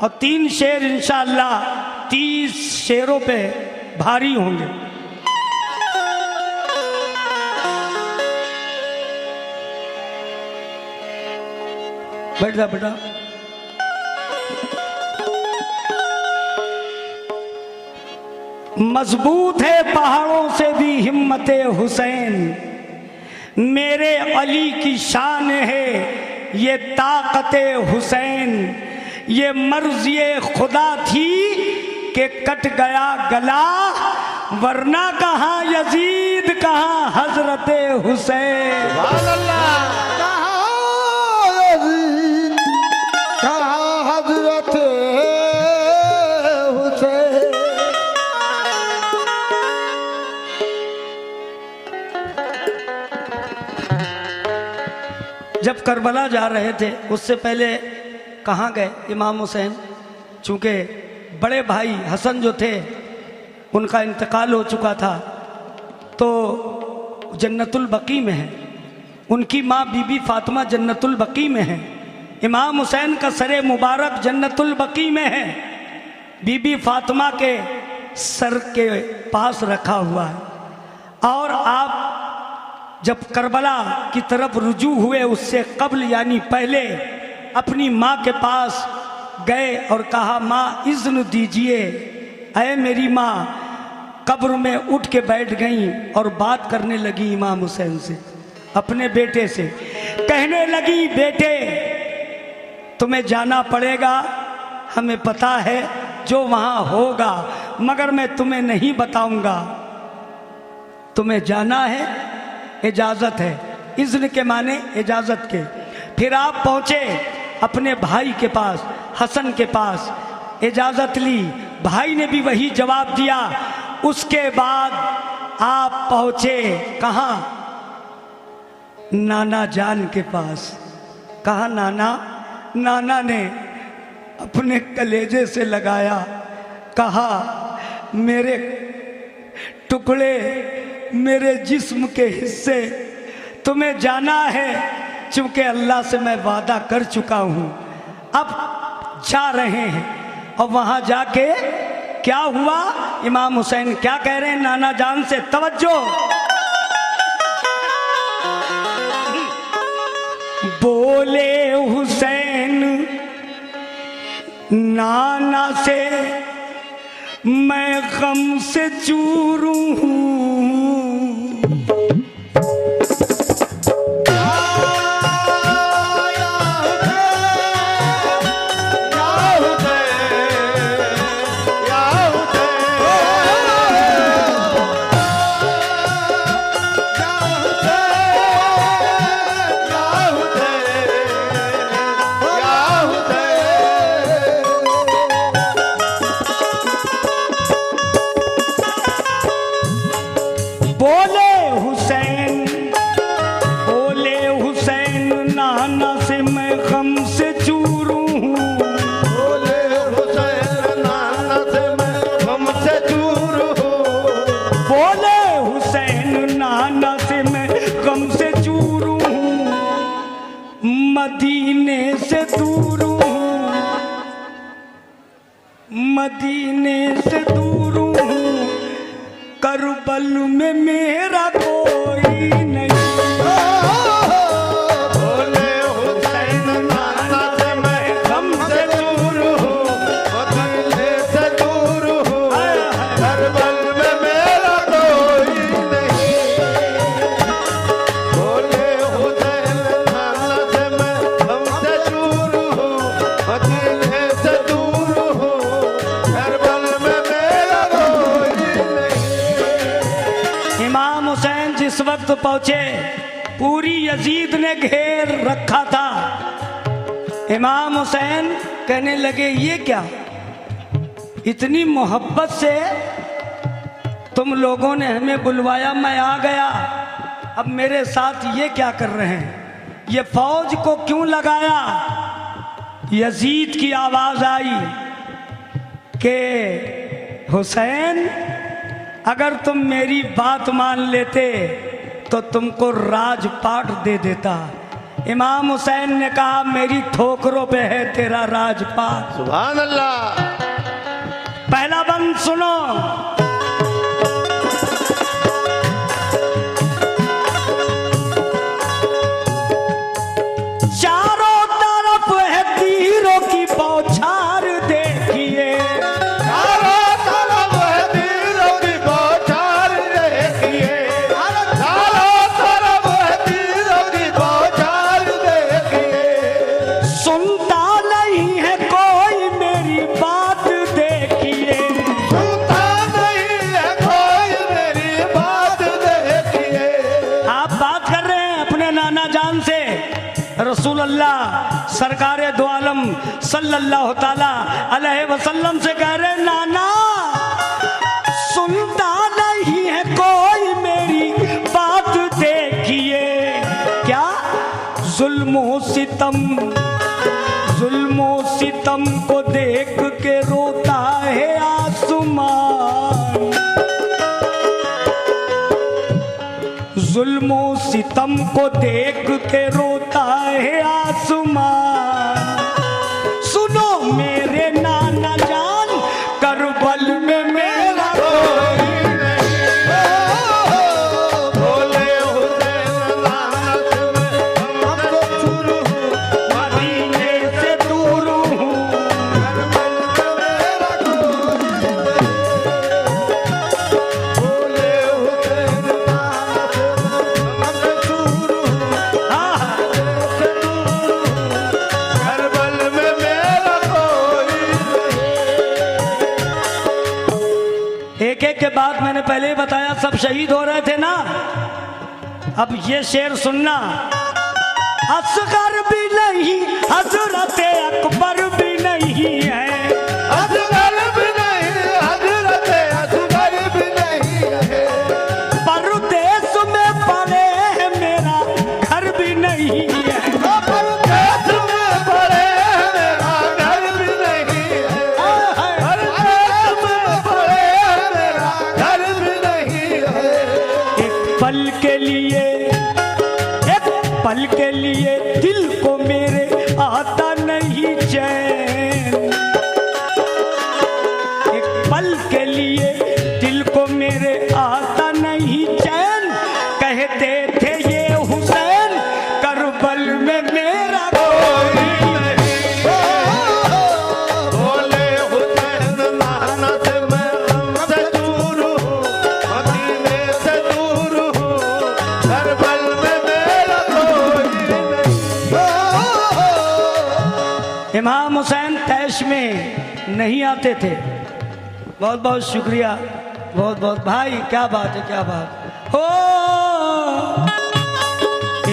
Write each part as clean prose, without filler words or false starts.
और 3 शेर इंशाअल्लाह 30 शेरों पे भारी होंगे। बैठ जा बेटा। मजबूत है पहाड़ों से भी हिम्मते हुसैन, मेरे अली की शान है ये ताकते हुसैन। ये मर्ज़िए खुदा थी कि कट गया गला, वरना कहाँ यजीद कहाँ हजरते हुसैन। जब करबला जा रहे थे उससे पहले कहाँ गए इमाम हुसैन? चूँकि बड़े भाई हसन जो थे उनका इंतकाल हो चुका था, तो जन्नतुल बकी में है। उनकी माँ बीबी फातिमा जन्नतुल बकी में है। इमाम हुसैन का सरे मुबारक जन्नतुल बकी में है, बीबी फातिमा के सर के पास रखा हुआ है। और आप जब करबला की तरफ रुजू हुए उससे कब्ल यानी पहले अपनी माँ के पास गए और कहा, माँ इज़्न दीजिए। ऐ मेरी माँ कब्र में उठ के बैठ गई और बात करने लगी इमाम हुसैन से, अपने बेटे से। कहने लगी, बेटे तुम्हें जाना पड़ेगा, हमें पता है जो वहाँ होगा, मगर मैं तुम्हें नहीं बताऊंगा। तुम्हें जाना है, इजाज़त है। इज़्न के माने इजाज़त के। फिर आप पहुँचे अपने भाई के पास, हसन के पास, इजाज़त ली। भाई ने भी वही जवाब दिया। उसके बाद आप पहुँचे कहाँ? नाना जान के पास। कहा नाना? नाना ने अपने कलेजे से लगाया, कहा, मेरे टुकड़े, मेरे जिस्म के हिस्से, तुम्हें जाना है, चूँकि अल्लाह से मैं वादा कर चुका हूँ। अब जा रहे हैं। और वहाँ जाके क्या हुआ? इमाम हुसैन क्या कह रहे हैं नाना जान से? तवज्जो। बोले हुसैन नाना से, मैं गम से चूर हूँ। मदीने से दूर हूँ, मदीने से दूर हूँ, करबल में मेरा कोई नहीं। बोले हुसैन नाना से मैं गम से दूर हूँ, मदीने से दूर हूँ, करबल में मेरा कोई नहीं। बोले हुसैन नाना से मैं गम से दूर हूँ, मदीने से दूर हूँ, करबल में मेरा कोई नहीं। इमाम हुसैन जिस वक्त पहुंचे पूरी यजीद ने घेर रखा था। इमाम हुसैन कहने लगे, ये क्या, इतनी मोहब्बत से तुम लोगों ने हमें बुलवाया, मैं आ गया, अब मेरे साथ ये क्या कर रहे हैं, ये फौज को क्यों लगाया? यजीद की आवाज आई कि हुसैन, अगर तुम मेरी बात मान लेते तो तुमको राजपाट दे देता, इमाम हुसैन ने कहा मेरी ठोकरों पे है तेरा राजपाट। सुभान अल्लाह। पहला बंद सुनो। चारों तरफ है तीरों की बौछार देखिए, चारों तरफ है तीरों की बौछार देखिए, चारों तरफ है तीरों की बौछार देखिए। सुनता नहीं है कोई मेरी बात देखिए, सुनता नहीं है कोई मेरी बात देखिए। आप बात कर रहे हैं अपने नाना जान से, रसूल अल्लाह सरकारे दो आलम सल्लल्लाहु ताला अलैहि वसल्लम से कह रहे नाना सुनता नहीं है कोई मेरी बात देखिए। क्या जुल्म सितम को देख के रोता है आसमान, जुल्म सितम को देख के रोता है आसमान। सुनो मेरे नाना जान करबल में मेरा कोई बोले हुसैन लानत में हम तो चूर हूँ, मदीने से दूर हूँ। बोले हुसैन लानत में हम तो चूर हूँ, हाँ, करबल में मेरा कोई एक एक के बाद मैंने पहले ही बताया सब शहीद हो रहे थे ना। अब ये शेर सुनना। असगर भी नहीं हजरत अकबर भी नहीं है, असगर भी नहीं, हजरत असगर भी नहीं है। परदेश में पड़े हैं मेरा घर भी नहीं है। परदेश में पड़े मेरा घर भी नहीं है, परदेश में पड़े मेरा घर भी नहीं है। एक पल के लिए दिल को मेरे आता नहीं चैन, एक पल के लिए दिल को मेरे आता नहीं चैन। कहते थे ये हुसैन करबल में मेरा कोई बोले हुसैन लानत में हमसे दूर हूँ, मदीने से दूर हूँ, करबल में मेरा कोई नहीं। इमाम हुसैन तैश में नहीं आते थे। बहुत बहुत शुक्रिया, बहुत बहुत भाई, क्या बात है, क्या बात हो।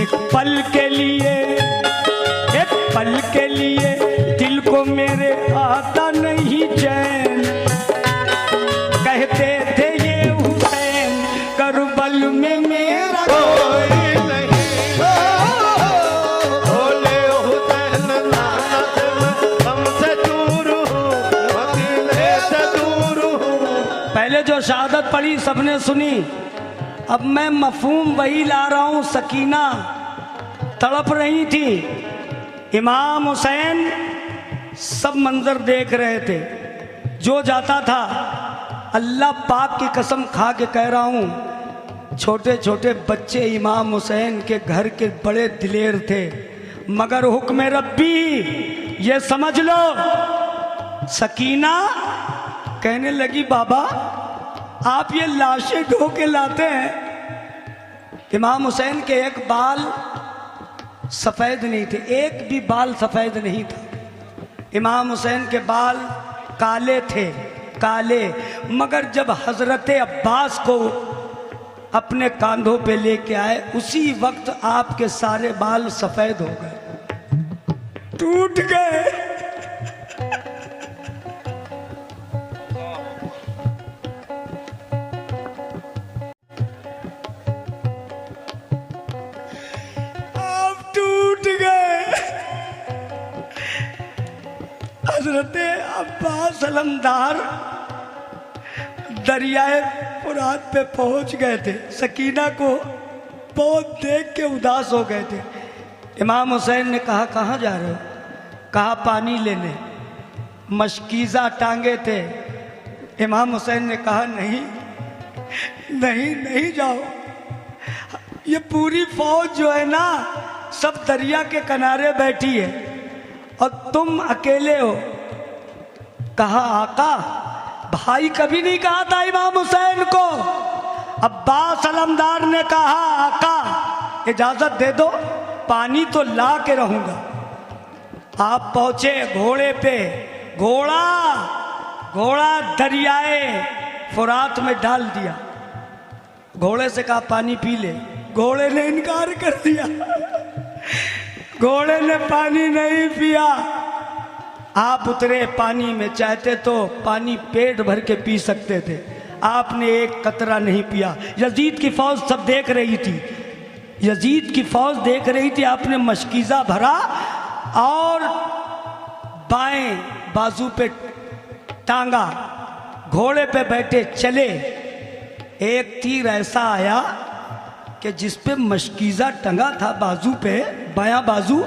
एक पल के लिए दिल को मेरे आता नहीं चैन। कहते थे ये हुसैन करबल में मेरा कोई नहीं। बोले हुसैन लानत में हमसे दूर हूँ, मदीने से दूर हूँ। पहले जो शहादत पढ़ी सबने सुनी, अब मैं मफहूम वही ला रहा हूँ। सकीना तड़प रही थी, इमाम हुसैन सब मंजर देख रहे थे। जो जाता था अल्लाह पाक की कसम खा के कह रहा हूँ, छोटे छोटे बच्चे इमाम हुसैन के घर के बड़े दिलेर थे, मगर हुक्म रब्बी ये समझ लो। सकीना कहने लगी बाबा आप ये लाशें ढो के लाते हैं। इमाम हुसैन के एक बाल सफ़ेद नहीं थे, एक भी बाल सफ़ेद नहीं था। इमाम हुसैन के बाल काले थे, काले। मगर जब हजरत अब्बास को अपने कांधों पे लेके आए, उसी वक्त आपके सारे बाल सफ़ेद हो गए, टूट गए। हजरत अब्बास अलमदार दरियाए फुरात पे पहुंच गए थे। सकीना को बहुत देख के उदास हो गए थे। इमाम हुसैन ने कहा कहाँ जा रहे हो? कहा पानी लेने। मशकीज़ा टांगे थे। इमाम हुसैन ने कहा नहीं नहीं नहीं जाओ, ये पूरी फौज जो है ना सब दरिया के किनारे बैठी है और तुम अकेले हो। कहा आका, भाई कभी नहीं कहा था इमाम हुसैन को। अब्बास अलमदार ने कहा आका इजाजत दे दो, पानी तो ला के रहूंगा। आप पहुंचे घोड़े पे, घोड़ा दरियाए फुरात में डाल दिया। घोड़े से कहा पानी पी ले, घोड़े ने इनकार कर दिया। घोड़े ने पानी नहीं पिया। आप उतरे पानी में, चाहते तो पानी पेट भर के पी सकते थे, आपने एक कतरा नहीं पिया। यजीद की फौज सब देख रही थी, यजीद की फौज देख रही थी। आपने मशकीज़ा भरा और बाएं बाजू पे टांगा, घोड़े पे बैठे चले। एक तीर ऐसा आया कि जिस पे मशकीज़ा टंगा था बाजू पे, बायां बाजू,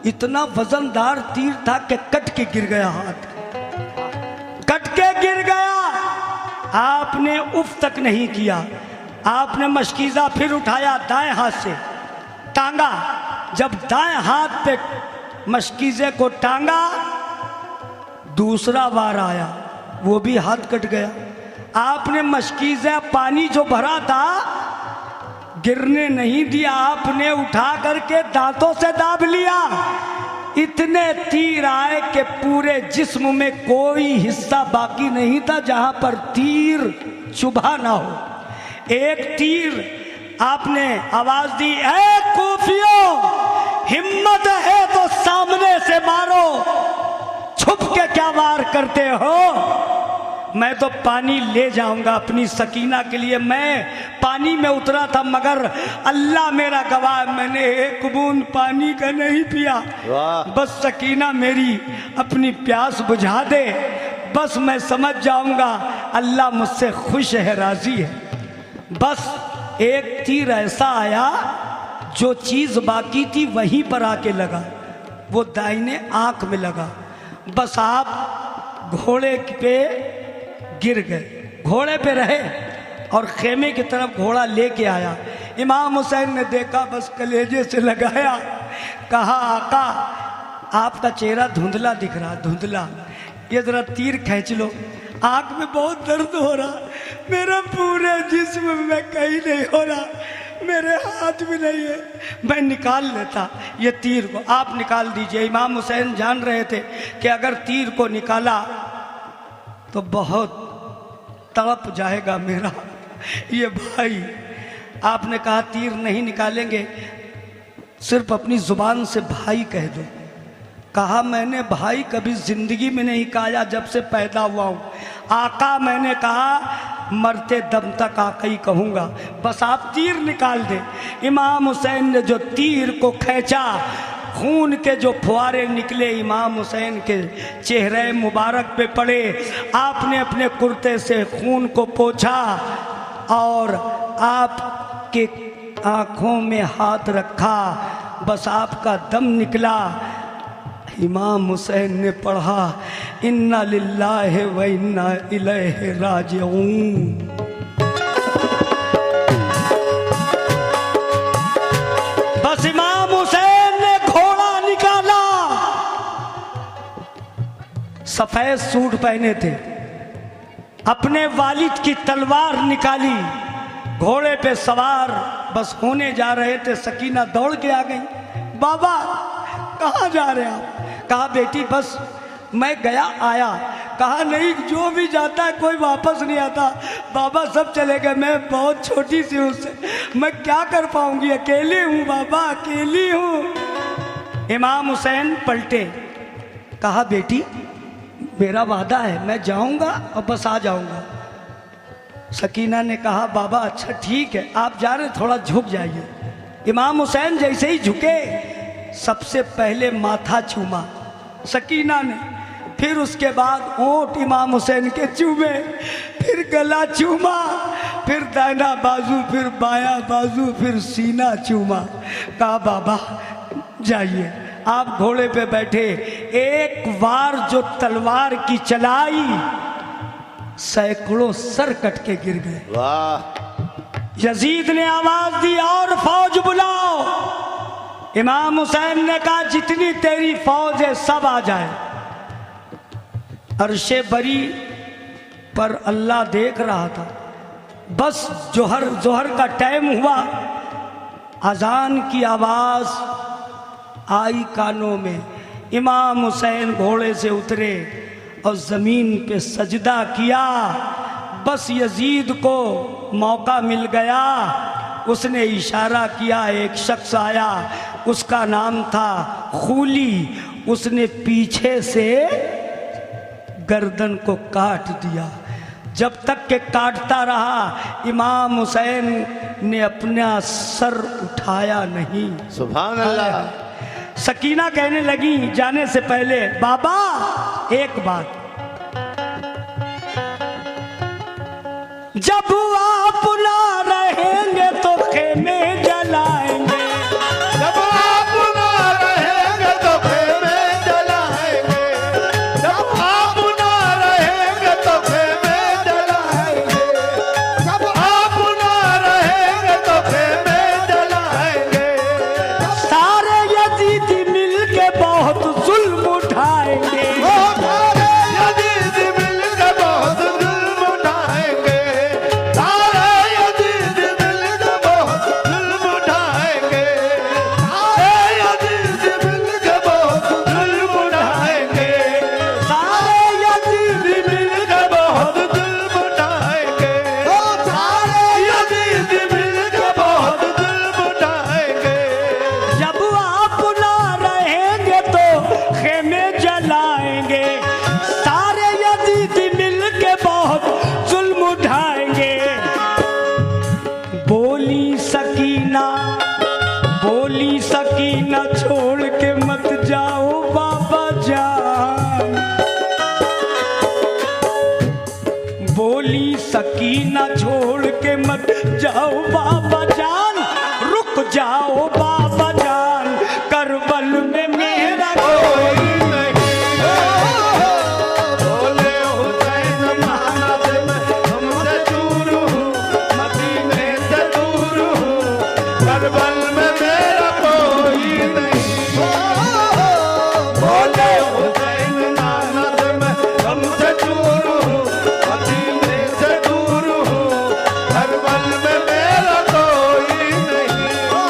इतना वजनदार तीर था कि कट के गिर गया, हाथ कट के गिर गया। आपने उफ तक नहीं किया। आपने मशकीज़ा फिर उठाया, दाएं हाथ से टांगा। जब दाएं हाथ पे मशकीज़े को टांगा, दूसरा बार आया, वो भी हाथ कट गया। आपने मशकीज़ा पानी जो भरा था गिरने नहीं दिया, आपने उठा करके दांतों से दाब लिया। इतने तीर आए कि पूरे जिस्म में कोई हिस्सा बाकी नहीं था जहां पर तीर चुभा ना हो। एक तीर आपने आवाज दी, ऐ कूफियों, हिम्मत है तो सामने से मारो, छुप के क्या वार करते हो? मैं तो पानी ले जाऊंगा अपनी सकीना के लिए। मैं पानी में उतरा था मगर अल्लाह मेरा गवाह, मैंने एक बूंद पानी का नहीं पिया। बस सकीना मेरी अपनी प्यास बुझा दे, बस मैं समझ जाऊंगा अल्लाह मुझसे खुश है, राजी है। बस एक तीर ऐसा आया, जो चीज बाकी थी वहीं पर आके लगा, वो दाहिने आंख में लगा। बस आप घोड़े पे गिर गए, घोड़े पे रहे और खेमे की तरफ घोड़ा लेके आया। इमाम हुसैन ने देखा, बस कलेजे से लगाया, कहा आका आपका चेहरा धुंधला दिख रहा, धुंधला, ये जरा तीर खींच लो। आंख में बहुत दर्द हो रहा, मेरा पूरे जिस्म में कहीं नहीं हो रहा, मेरे हाथ भी नहीं है, मैं निकाल लेता ये तीर को। आप निकाल दीजिए। इमाम हुसैन जान रहे थे कि अगर तीर को निकाला तो बहुत तड़प जाएगा मेरा ये भाई। आपने कहा तीर नहीं निकालेंगे, सिर्फ अपनी जुबान से भाई कह दो। कहा मैंने भाई कभी जिंदगी में नहीं कहा जब से पैदा हुआ हूँ। आका मैंने कहा मरते दम तक आका ही कहूँगा, बस आप तीर निकाल दे। इमाम हुसैन ने जो तीर को खींचा, खून के जो फुहारे निकले इमाम हुसैन के चेहरे मुबारक पे पड़े। आपने अपने कुर्ते से खून को पोंछा और आपके आँखों में हाथ रखा, बस आपका दम निकला। इमाम हुसैन ने पढ़ा, इन्ना लिल्लाहि व इन्ना इलैहि राजिऊन। बस इमाम हुसैन ने घोड़ा निकाला, सफेद सूट पहने थे, अपने वालिद की तलवार निकाली, घोड़े पे सवार बस होने जा रहे थे। सकीना दौड़ के आ गई, बाबा कहाँ जा रहे हैं आप? कहा बेटी बस मैं गया आया। कहा नहीं, जो भी जाता है कोई वापस नहीं आता। बाबा सब चले गए, मैं बहुत छोटी सी हूँ, मैं क्या कर पाऊंगी, अकेली हूँ बाबा, अकेली हूँ। इमाम हुसैन पलटे, कहा बेटी मेरा वादा है, मैं जाऊंगा और बस आ जाऊंगा। सकीना ने कहा बाबा अच्छा ठीक है, आप जा रहे थोड़ा झुक जाइए। इमाम हुसैन जैसे ही झुके, सबसे पहले माथा चूमा सकीना ने, फिर उसके बाद होंठ इमाम हुसैन के चूमे, फिर गला चूमा, फिर दाहिना बाजू, फिर बायां बाजू, फिर सीना चूमा। कहा बाबा जाइए। आप घोड़े पे बैठे, एक बार जो तलवार की चलाई, सैकड़ों सर कट के गिर गए। वाह। यजीद ने आवाज दी, और फौज बुलाओ। इमाम हुसैन ने कहा, जितनी तेरी फौज है सब आ जाए। अर्शे बरी पर अल्लाह देख रहा था। बस जोहर का टाइम हुआ, अजान की आवाज आई कानों में। इमाम हुसैन घोड़े से उतरे और जमीन पे सजदा किया। बस यजीद को मौका मिल गया, उसने इशारा किया, एक शख्स आया, उसका नाम था खूली। उसने पीछे से गर्दन को काट दिया। जब तक के काटता रहा, इमाम हुसैन ने अपना सर उठाया नहीं। सुभान अल्लाह। सकीना कहने लगी जाने से पहले, बाबा एक बात, जब आप ना रहेंगे तो खेमे जलाएंगे। जब आप ना रहेंगे तो खेमे जलाएंगे। जब आप ना रहेंगे तो खेमे जलाएंगे। जब आप ना रहेंगे तो खेमे जलाएंगे। सारे यजीदी मिल के बहुत जुल्म उठाएंगे। सारे यजीद मिल के बहुत जुल्म उठाएंगे। सारे यजीद मिल के बहुत जुल्म उठाएंगे। सारे यजीद मिल के बहुत जुल्म उठाएंगे। सारे यजीदी मिल के बहुत जुल्म उठाएंगे। सारे यजीद मिल के बहुत जुल्म उठाएंगे। जब आप ना रहेंगे तो खेमे जलाएंगे। सारे यजीदी मिल के बहुत जुल्म उठाएंगे। बोली सकीना छोड़ के मत जाओ बाबा जान। बोली सकीना छोड़ के मत जाओ बाबा जान। रुक जाओ बाबा जान, करबल में मेरा कोई नहीं हो। बोले हुसैन मानत में हमसे दूर हूँ, मदीने से दूर हूँ, करबल में मेरा कोई नहीं हो। बोले हुसैन मानत में हमसे दूर हूँ, मदीने से दूर हूँ, करबल में मेरा कोई नहीं हो।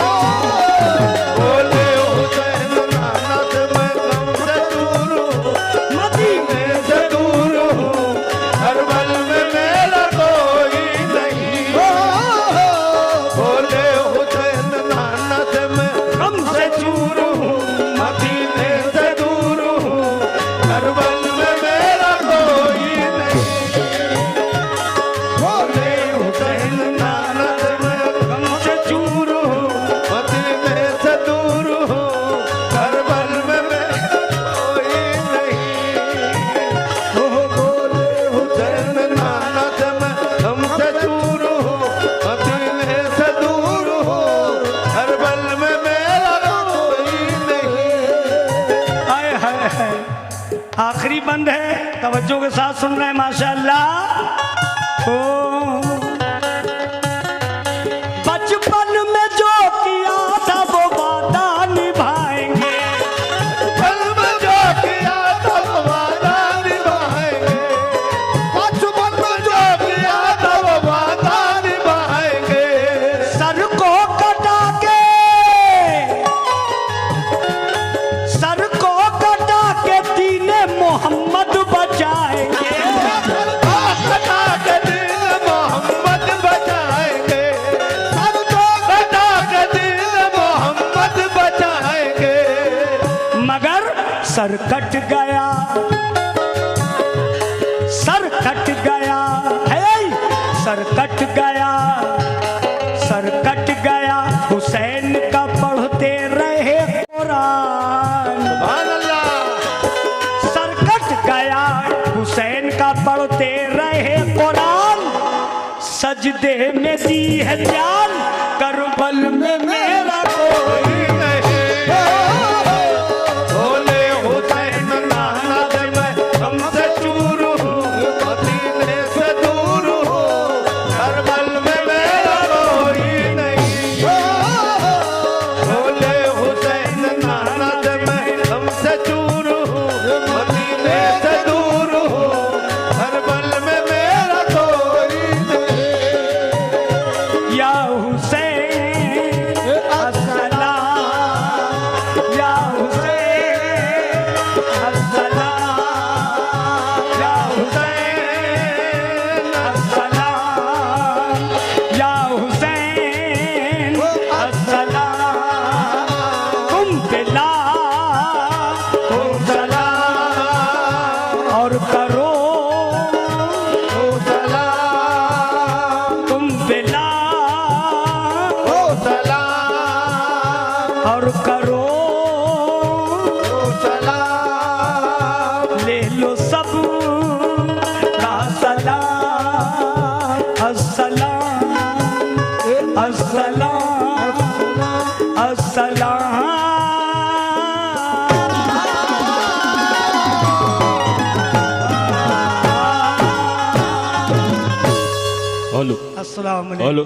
बोले हुसैन मानत में हमसे दूर हूँ, मदीने से दूर हूँ, करबल में मेरा कोई नहीं हो। बोले हुसैन मानत में हमसे दूर हूँ, मदीने से दूर हूँ, करबल में मेरा कोई नहीं। बोले हुसैन मानत में हमसे दूर हूँ, मदीने से दूर हूँ, करबल में मेरा कोई नहीं। बोले हुसैन मानत में हमसे दूर हूँ, मदीने से दूर हूँ, करबल में मेरा कोई नहीं। आए हाय हाय। आखिरी बंद है, तवज्जो के साथ सुन रहे हैं माशाअल्लाह। ओ बचपन में जो किया था वो वादा निभाएंगे। पल में जो किया था वो वादा निभाएंगे। बचपन में जो किया था वो वादा निभाएंगे। सर को कटा के दीने मोहम्मद बचाएंगे। कटा के दीन मोहम्मद बचाएंगे। सर को कटा के दीन मोहम्मद बचाएंगे। मगर सर कट गया, सर कट गया है, सर कट गया, सर कट गया हुसैन का पढ़ते रहे कुरान। सुभान अल्लाह। सर कट गया हुसैन का पढ़ते रहे कुरान। सजदे में दी है जान, करबल में मेरा कोई कोई नहीं। सलाम। हेलो अस्सलाम वालेकुम। हेलो